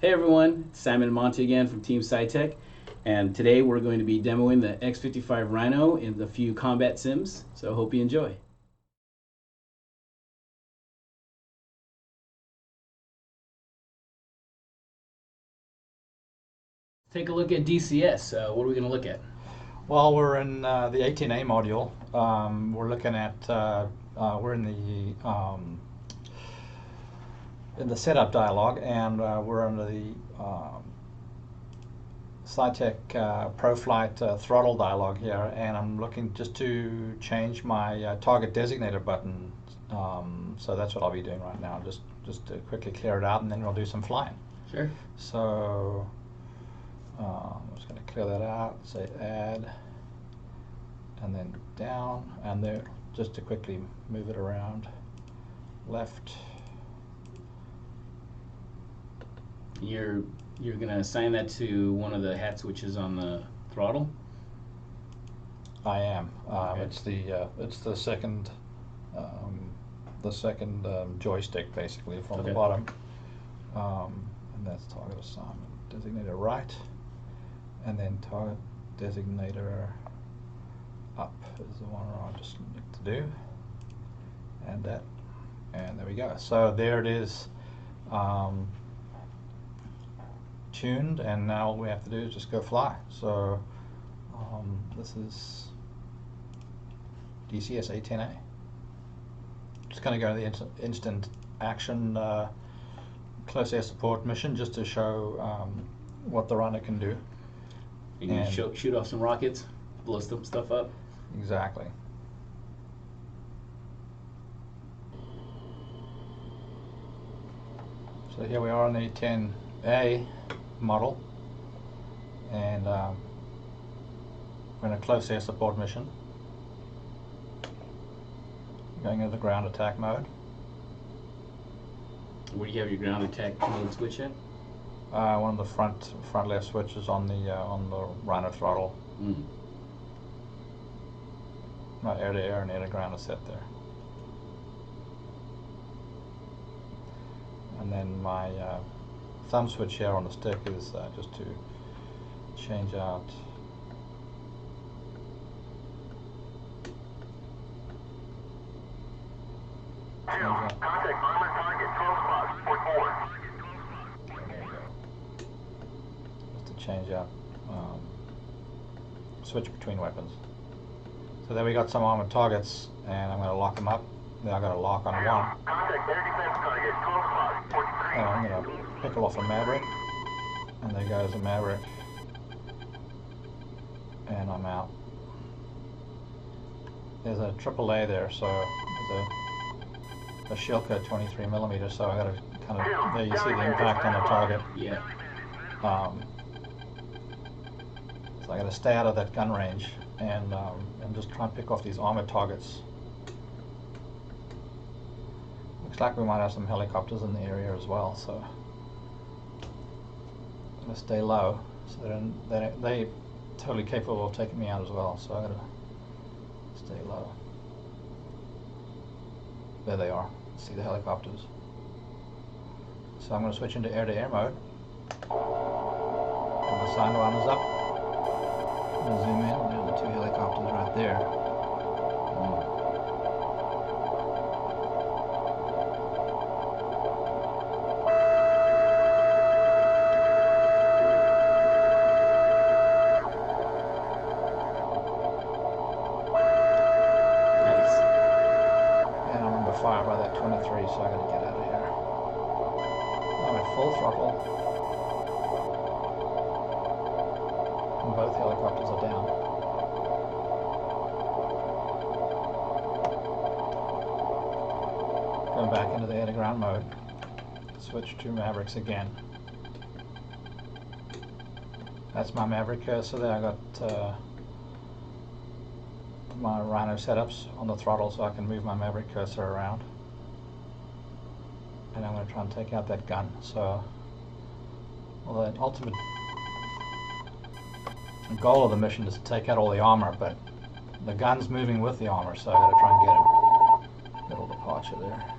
Hey everyone, it's Simon and Monty again from Team Saitek, and today we're going to be demoing the X-55 Rhino in a few combat sims, so hope you enjoy. Take a look at DCS. What are we going to look at? Well, we're in the A-10A module. We're looking at we're in the setup dialog, and we're under the Saitek ProFlight throttle dialog here, and I'm looking just to change my target designator button. So that's what I'll be doing right now. Just to quickly clear it out, and then we'll do some flying. Sure. So I'm just going to clear that out, say add, and then down, and there, just to quickly move it around, left. You're going to assign that to one of the hat switches on the throttle? I am. Okay. It's the second joystick basically from the Okay. bottom, and that's target assignment designator right, and then target designator up is the one I just need to do, and that, and there we go. So there it is, tuned, and now all we have to do is just go fly. So this is DCS A-10A. Just going to go to the instant action close air support mission just to show what the Rhino can do. You can shoot off some rockets, blow some stuff up. Exactly. So here we are on the A-10A model, and we're in a close air support mission. Going into the ground attack mode. Where do you have your ground attack mode switch at? One of the front left switches on the Rhino throttle. My air to air and air to ground is set there. And then my thumb switch here on the stick is just to change out switch between weapons. So there we got some armored targets, and I'm going to lock them up. Then I've got a lock on one. And I'm going to pickle off a Maverick, and there goes a Maverick, and I'm out. There's a AAA there, so there's a Shilka 23mm, so I got to kind of, there you see the impact on the target. Yeah. So I got to stay out of that gun range and just try and pick off these armored targets. Looks like we might have some helicopters in the area as well, so I'm going to stay low, so they're totally capable of taking me out as well, so I got to stay low. There they are. See the helicopters. So I'm going to switch into air-to-air mode. And my sign runners up. I'm going to zoom in. There's the two helicopters right there. Nice. And I'm under fire by that 23, so I got to get out of here. I'm at full throttle. And both helicopters are down. Going back into the air-to-ground mode. Switch to Mavericks again. That's my Maverick cursor there. I got my Rhino setups on the throttle so I can move my Maverick cursor around. And I'm going to try and take out that gun. So, well, the ultimate goal of the mission is to take out all the armor, but the gun's moving with the armor, so I got to try and get him. Little departure there.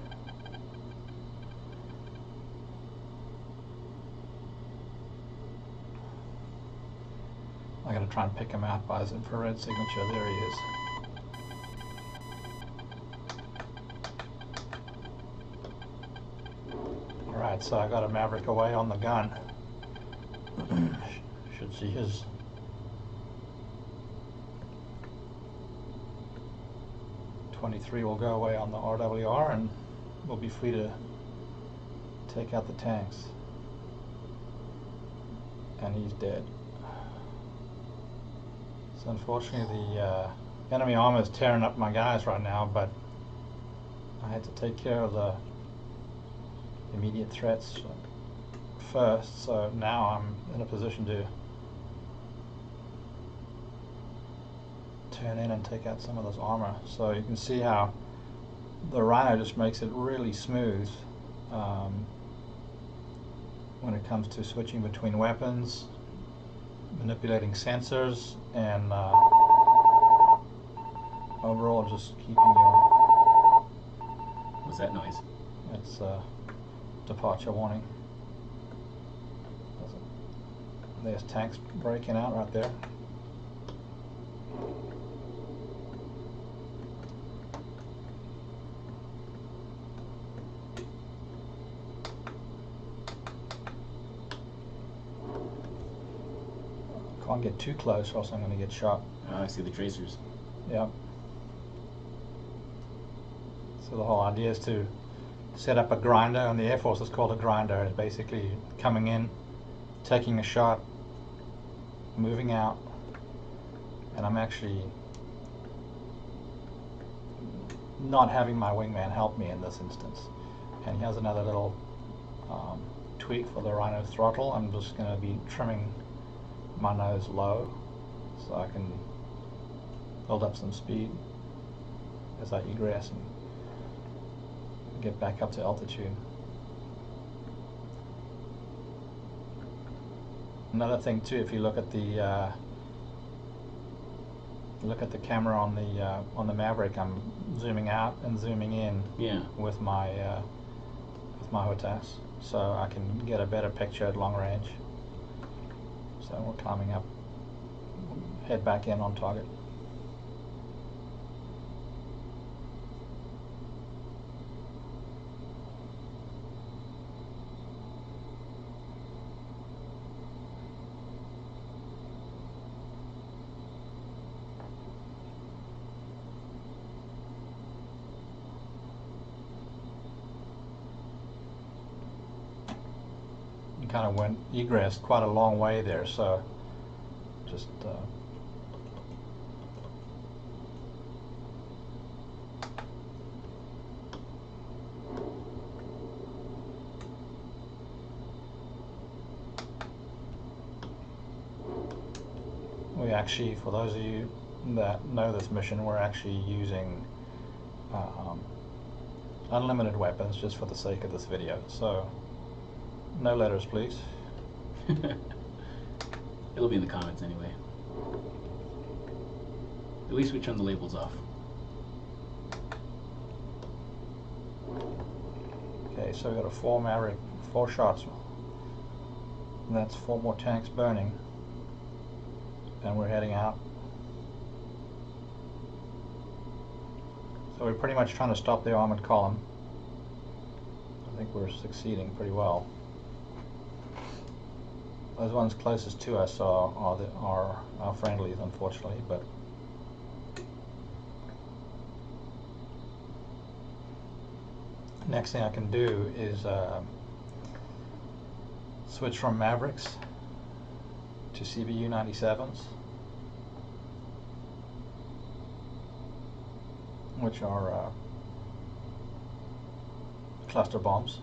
I gotta try and pick him out by his infrared signature. There he is. Alright, so I got a Maverick away on the gun. Should see his .23 will go away on the RWR, and we'll be free to take out the tanks. And he's dead. So unfortunately the enemy armor is tearing up my guys right now, but I had to take care of the immediate threats first, so now I'm in a position to turn in and take out some of this armor. So you can see how the Rhino just makes it really smooth when it comes to switching between weapons, manipulating sensors, and overall just keeping your... What's that noise? It's departure warning. There's tanks breaking out right there. Can't get too close or else I'm going to get shot. I see the tracers. Yep. So the whole idea is to set up a grinder, and the Air Force is called a grinder. It's basically coming in, taking a shot, moving out, and I'm actually not having my wingman help me in this instance. And he has another little tweak for the Rhino throttle. I'm just going to be trimming my nose low so I can build up some speed as I egress and get back up to altitude. Another thing too, if you look at the camera on the Maverick, I'm zooming out and zooming in with my HOTAS, so I can get a better picture at long range. So we're climbing up, head back in on target. Kind of went egressed quite a long way there, so just we actually, for those of you that know this mission, we're actually using unlimited weapons just for the sake of this video, so no letters, please. It'll be in the comments anyway. At least we turned the labels off. Okay, so we got a 4 Maverick, 4 shots. And that's 4 more tanks burning. And we're heading out. So we're pretty much trying to stop the armored column. I think we're succeeding pretty well. Those ones closest to us are our friendlies, unfortunately, but next thing I can do is switch from Mavericks to CBU 97s, which are cluster bombs.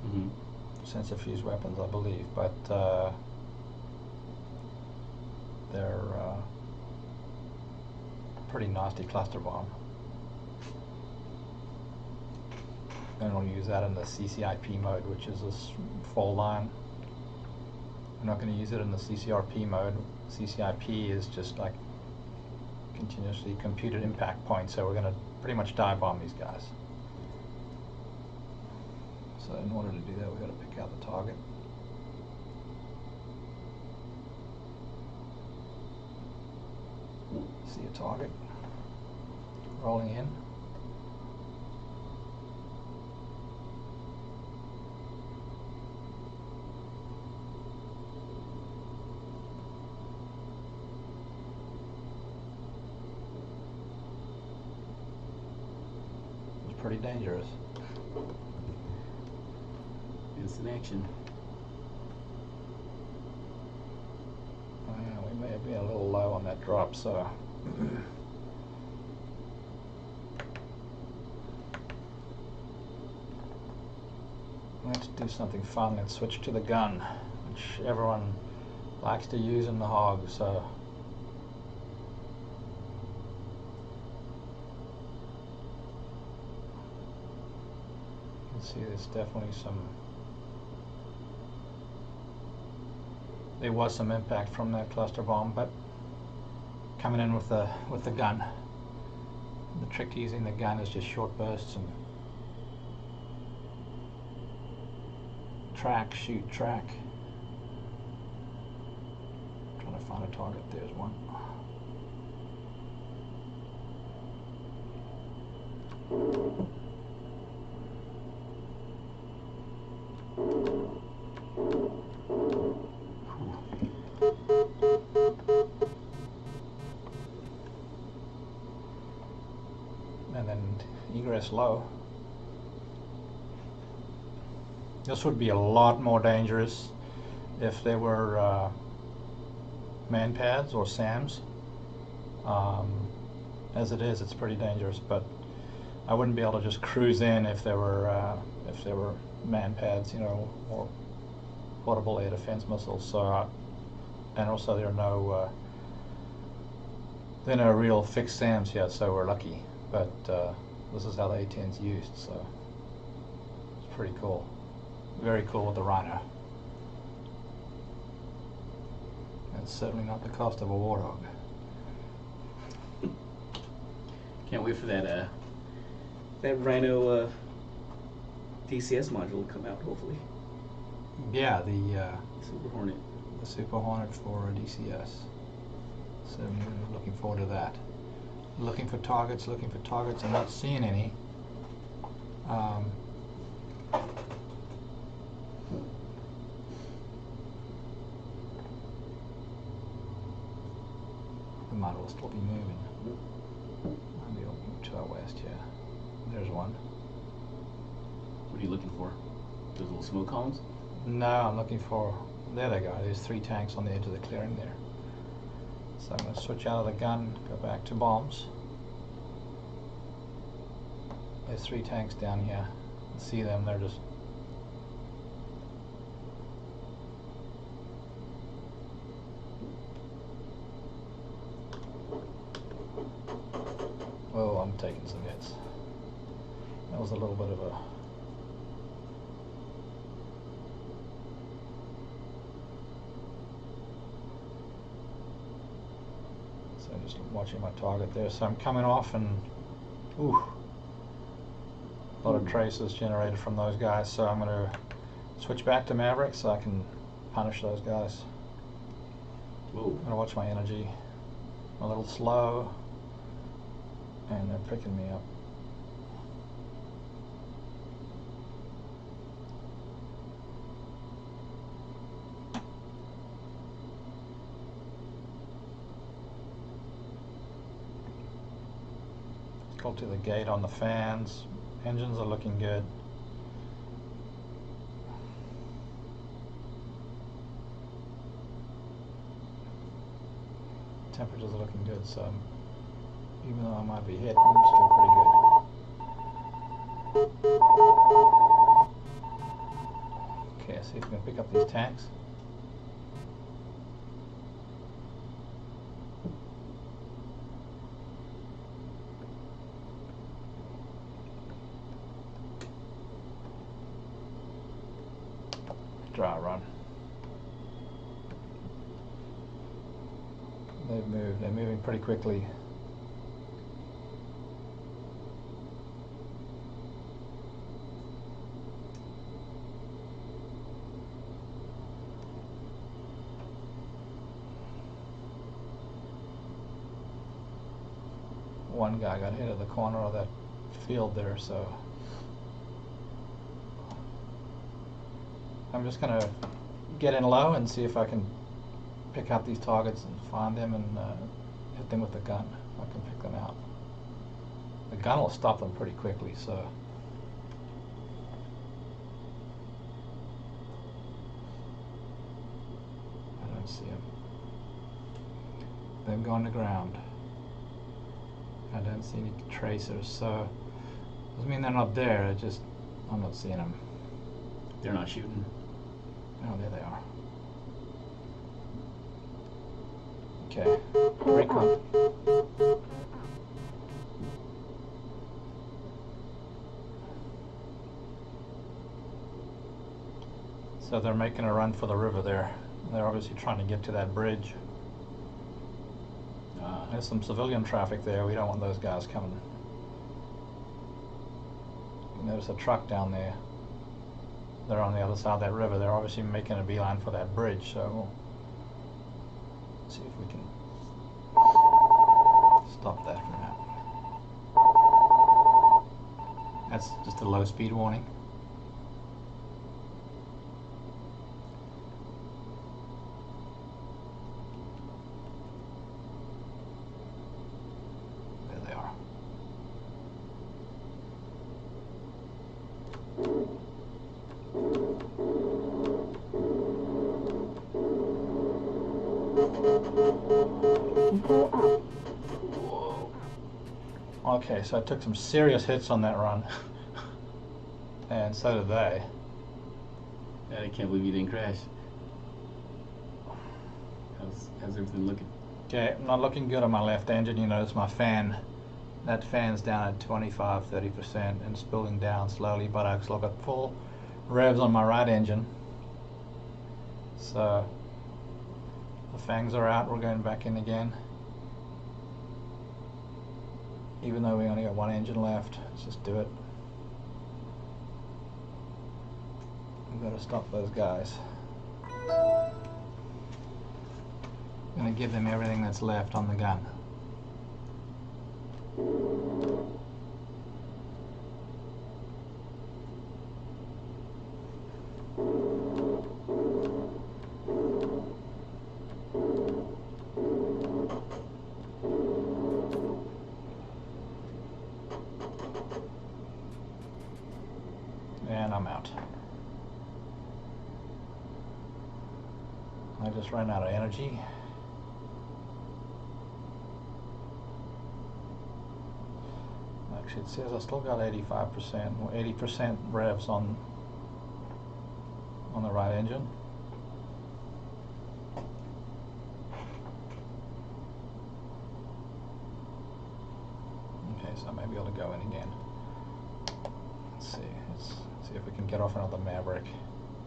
Mm-hmm. Sensor fuse weapons, I believe, but they're pretty nasty cluster bomb. And we'll use that in the CCIP mode, which is this full line. We're not going to use it in the CCRP mode. CCIP is just like continuously computed impact points, so we're going to pretty much dive bomb these guys. So in order to do that, we've got to pick out the target. See a target rolling in. It's pretty dangerous. Instant action. We may have been a little low on that drop, so let's do something fun. Let's switch to the gun, which everyone likes to use in the hog. So you can see there's definitely there was some impact from that cluster bomb, but coming in with the gun. The trick to using the gun is just short bursts and track, shoot, track. Trying to find a target. There's one. And then egress low. This would be a lot more dangerous if they were man pads or SAMs. As it is, it's pretty dangerous, but I wouldn't be able to just cruise in if there were man pads, you know, or portable air defense missiles. So, and also there are no real fixed SAMs yet, so we're lucky. But this is how the A-10's used, so it's pretty cool. Very cool with the Rhino. It's certainly not the cost of a Warthog. Can't wait for that Rhino DCS module to come out, hopefully. Yeah, the Super Hornet. The Super Hornet for DCS. So I'm looking forward to that. Looking for targets. I'm not seeing any. The model will still be moving. Maybe it'll move to our west, yeah. There's one. What are you looking for? Those little smoke columns? No, I'm looking for... There they go. There's 3 tanks on the edge of the clearing there. So I'm going to switch out of the gun, go back to bombs. There's 3 tanks down here. See them, they're just... Oh, I'm taking some hits. That was a little bit of a... So I'm just watching my target there. So I'm coming off and... Ooh. A lot of traces generated from those guys. So I'm going to switch back to Maverick so I can punish those guys. Whoa. I'm going to watch my energy. I'm a little slow. And they're picking me up. Go to the gate on the fans. Engines are looking good. Temperatures are looking good, so even though I might be hit, I'm still pretty good. Okay, see if we can pick up these tanks. Dry run. They've moved. They're moving pretty quickly. one guy got hit at the corner of that field there, so I'm just going to get in low and see if I can pick out these targets and find them and hit them with the gun. If I can pick them out. The gun will stop them pretty quickly, so I don't see them. They've gone to ground. I don't see any tracers, so doesn't mean they're not there. It just I'm not seeing them. They're not shooting. Oh, there they are. Okay, recon. So they're making a run for the river there. They're obviously trying to get to that bridge. There's some civilian traffic there. We don't want those guys coming. You notice a truck down there. They're on the other side of that river. They're obviously making a beeline for that bridge, so we'll see if we can stop that from happening. That's just a low speed warning. There they are. Okay, so I took some serious hits on that run, and so did they. I can't believe you didn't crash. How's everything looking? Okay, I'm not looking good on my left engine. You notice my fan, that fan's down at 25-30% and spilling down slowly, but I've still got full revs on my right engine. So the fangs are out, we're going back in again. Even though we only got one engine left, let's just do it. We've got to stop those guys. I'm going to give them everything that's left on the gun. And I'm out. I just ran out of energy. Actually, it says I still got 85% or 80% revs on the right engine. Okay, so maybe I'll go in again. Let's see if we can get off another Maverick.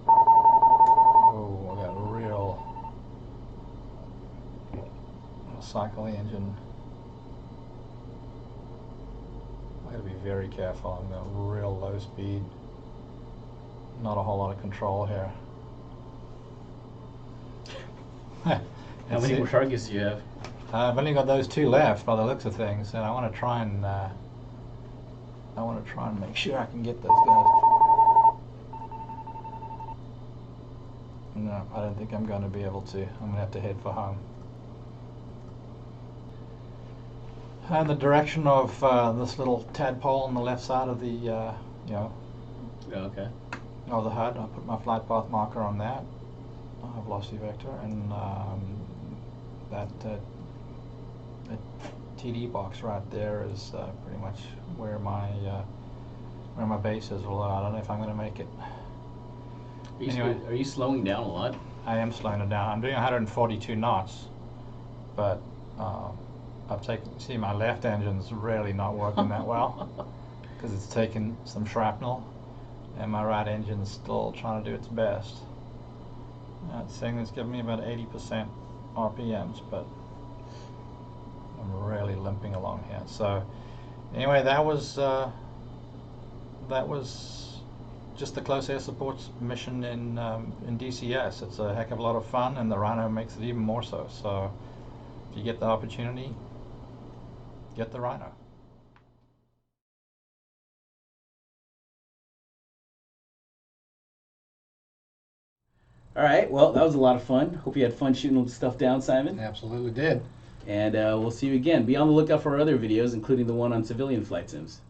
Oh, I got a real cycle engine. I gotta be very careful. I'm going real low speed. Not a whole lot of control here. How many more targets do you have? I've only got those two left by the looks of things, and I want to try and make sure I can get those guys. No, I don't think I'm going to be able to. I'm going to have to head for home. And the direction of this little tadpole on the left side of the, Okay. of the HUD, I put my flight path marker on that, velocity vector, and that TD box right there is pretty much where my base is. Although I don't know if I'm going to make it. Are you slowing down a lot? I am slowing it down. I'm doing 142 knots, but see, my left engine's really not working that well because it's taken some shrapnel, and my right engine's still trying to do its best. It's saying it's giving me about 80% RPMs, but I'm really limping along here. So anyway, that was just the close air support mission in DCS. It's a heck of a lot of fun, and the Rhino makes it even more so. So if you get the opportunity, get the Rhino. All right, well, that was a lot of fun. Hope you had fun shooting stuff down, Simon. Absolutely did. And we'll see you again. Be on the lookout for our other videos, including the one on civilian flight sims.